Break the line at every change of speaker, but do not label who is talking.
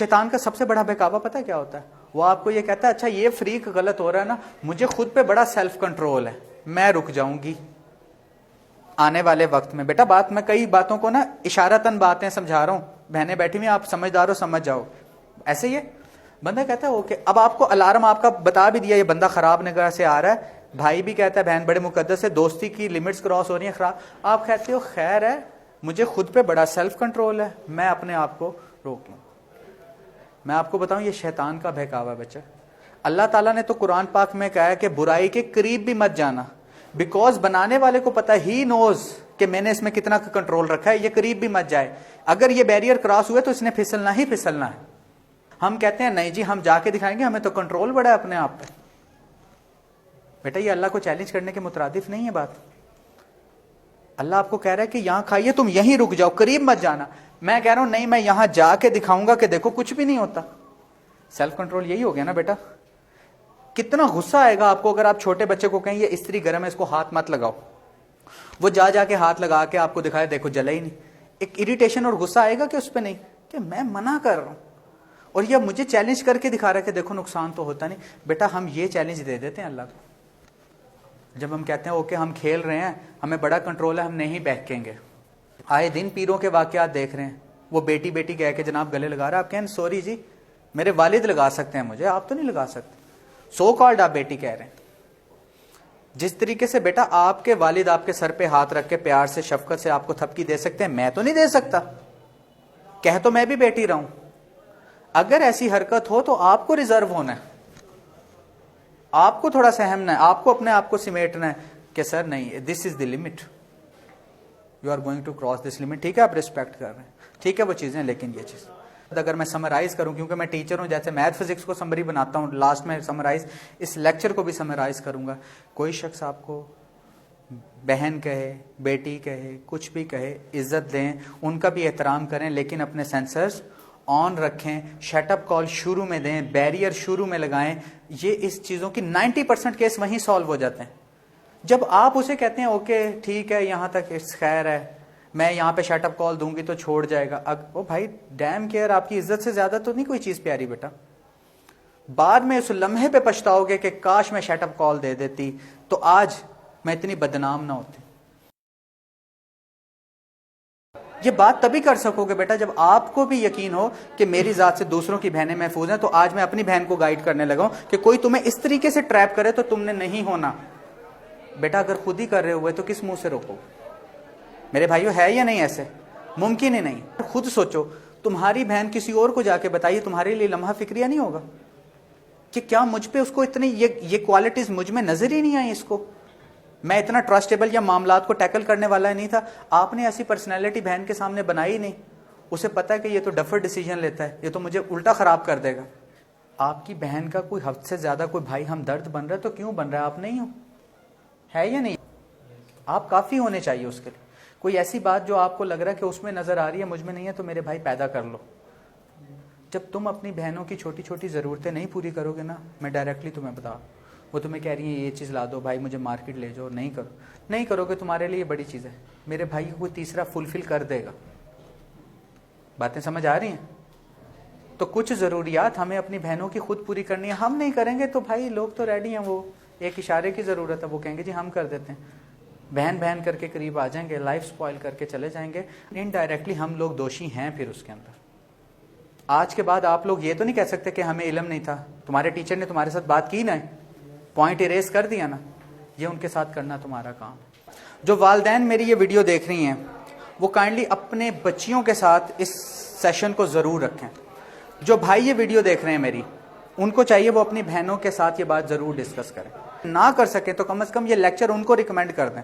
शैतान का सबसे बड़ा बहकावा पता है क्या होता है? वो आपको ये कहता है अच्छा ये फ्रीक गलत हो रहा है ना, मुझे खुद पे बड़ा सेल्फ कंट्रोल है, मैं रुक जाऊंगी आने वाले वक्त में। बेटा बात, मैं कई बातों को ना इशारतन बातें समझा रहा हूँ, बहनें बैठी हुई आप समझदार हो, समझ जाओ। ऐसे ही बंदा कहता है ओके, अब आपको अलार्म आपका बता भी दिया ये बंदा खराब निगाह से आ रहा है, भाई भी कहता है बहन बड़े मुकद्दस है, दोस्ती की लिमिट्स क्रॉस हो रही है खराब, आप कहते हो खैर है मुझे खुद पे बड़ा सेल्फ कंट्रोल है, मैं अपने आप को रोक लूं। मैं आपको बताऊं ये शैतान का बहकावा बच्चा। अल्लाह ताला ने तो कुरान पाक में कहा है कि बुराई के करीब भी मत जाना, बिकॉज बनाने वाले को पता ही नोज कि मैंने इसमें कितना कंट्रोल रखा है, ये करीब भी मत जाए, अगर ये बैरियर क्रॉस हुए तो इसने फिसलना ही फिसलना है। हम कहते हैं नहीं जी हम जाके दिखाएंगे, हमें तो कंट्रोल बड़ा है अपने आप पे। बेटा ये अल्लाह को चैलेंज करने के मुतरादिफ नहीं है बात। अल्लाह आपको कह रहा है कि यहां खाइए, तुम यहीं रुक जाओ, करीब मत जाना। मैं कह रहा हूं नहीं, मैं यहां जाके दिखाऊंगा कि देखो कुछ भी नहीं होता। सेल्फ कंट्रोल यही हो गया ना बेटा। कितना गुस्सा आएगा आपको अगर आप छोटे बच्चे को कहें ये इस्त्री गर्म है इसको हाथ मत लगाओ, वो जा जाके हाथ लगा के आपको दिखाए देखो जला ही नहीं। एक इरिटेशन और गुस्सा आएगा कि उस पर नहीं, कि मैं मना कर रहा हूं और ये मुझे चैलेंज करके दिखा रहा है कि देखो नुकसान तो होता नहीं। बेटा हम ये चैलेंज दे देते हैं अल्लाह को। जब हम कहते हैं ओके हम खेल रहे हैं, हमें बड़ा कंट्रोल है, हम नहीं बहकेंगे। आए दिन पीरों के वाकयात देख रहे हैं, वो बेटी बेटी कह के जनाब गले लगा रहा है, आप कहें सॉरी जी मेरे वालिद लगा सकते हैं मुझे, आप तो नहीं लगा सकते। सो कॉल्ड आप बेटी कह रहे हैं। जिस तरीके से बेटा आपके वालिद आपके सर पे हाथ रख के प्यार से शफकत से आपको थपकी दे सकते हैं, मैं तो नहीं दे सकता, कह तो मैं भी बेटी रहा हूं। अगर ऐसी हरकत हो तो आपको रिजर्व होना है, आपको थोड़ा सहमना है, आपको अपने आप को सिमेटना है कि सर नहीं this is the limit, you are going to cross this limit. ठीक है आप रिस्पेक्ट कर रहे हैं, ठीक है वो चीजें, लेकिन ये चीज अगर मैं समराइज करूं, क्योंकि मैं टीचर हूं, जैसे मैथ फिजिक्स को समरी बनाता हूं, लास्ट में समराइज, इस लेक्चर को भी समराइज करूंगा। कोई शख्स आपको बहन कहे, बेटी कहे, कुछ भी कहे, इज्जत दें, उनका भी एहतराम करें, लेकिन अपने सेंसर्स ऑन रखें, शटअप कॉल शुरू में दें, बैरियर शुरू में लगाएं। ये इस चीजों की 90% केस वहीं सॉल्व हो जाते हैं। जब आप उसे कहते हैं ओके ठीक है यहां तक इट्स खैर है, मैं यहाँ पे शटअप कॉल दूंगी तो छोड़ जाएगा, ओ भाई डैम केयर, आपकी इज्जत से ज्यादा तो नहीं कोई चीज प्यारी बेटा। बाद में उस लम्हे पे पछताओगे कि काश मैं शटअप कॉल दे देती तो आज मैं इतनी बदनाम ना होती। ये बात तभी कर सकोगे बेटा जब आपको भी यकीन हो कि मेरी जात से दूसरों की बहनें महफूज हैं। तो आज मैं अपनी बहन को गाइड करने लगा हूं कि कोई तुम्हें इस तरीके से ट्रैप करे तो तुमने नहीं होना। बेटा अगर खुद ही कर रहे हुए तो किस मुंह से रोको? मेरे भाइयों है या नहीं ऐसे? मुमकिन ही नहीं। खुद सोचो, तुम्हारी बहन किसी और को जाके बताइए, तुम्हारे लिए लम्हा फिक्रिया नहीं होगा कि क्या मुझ पे उसको इतनी ये क्वालिटीज मुझ में नजर ही नहीं आई, इसको मैं इतना ट्रस्टेबल या मामलात को टैकल करने वाला नहीं था। आपने ऐसी पर्सनैलिटी बहन के सामने बनाई नहीं, उसे पता है कि ये तो डफर डिसीजन लेता है, ये तो मुझे उल्टा खराब कर देगा। आपकी बहन का कोई हद से ज्यादा कोई भाई हमदर्द बन रहा है तो क्यों बन रहा है? आप नहीं हो, है या नहीं? आप काफी होने चाहिए उसके लिए। कोई ऐसी बात जो आपको लग रहा है कि उसमें नजर आ रही है मुझ में नहीं है, तो मेरे भाई पैदा कर लो। जब तुम अपनी बहनों की छोटी छोटी जरूरतें नहीं पूरी करोगे ना, मैं डायरेक्टली तुम्हें बता, वो तुम्हें कह रही है ये चीज़ ला दो भाई, मुझे मार्केट ले जाओ, नहीं करोगे तुम्हारे लिए बड़ी चीज़ है, मेरे भाई को कोई तीसरा फुलफिल कर देगा। बातें समझ आ रही हैं? तो कुछ ज़रूरियात हमें अपनी बहनों की खुद पूरी करनी है। हम नहीं करेंगे तो भाई लोग तो रेडी हैं, वो एक इशारे की ज़रूरत है, वो कहेंगे जी हम कर देते हैं, बहन बहन करके करीब आ जाएंगे, लाइफ स्पॉइल करके चले जाएंगे। इनडायरेक्टली हम लोग दोषी हैं फिर उसके अंदर। आज के बाद आप लोग ये तो नहीं कह सकते कि हमें इल्म नहीं था, तुम्हारे टीचर ने तुम्हारे साथ बात की ना, पॉइंट इरेज कर दिया ना, ये उनके साथ करना तुम्हारा काम। जो वालदैन मेरी ये वीडियो देख रही हैं वो काइंडली अपने बच्चियों के साथ इस सेशन को ज़रूर रखें। जो भाई ये वीडियो देख रहे हैं मेरी, उनको चाहिए वो अपनी बहनों के साथ ये बात ज़रूर डिस्कस करें। ना कर सके तो कम से कम ये लेक्चर उनको रिकमेंड कर दें।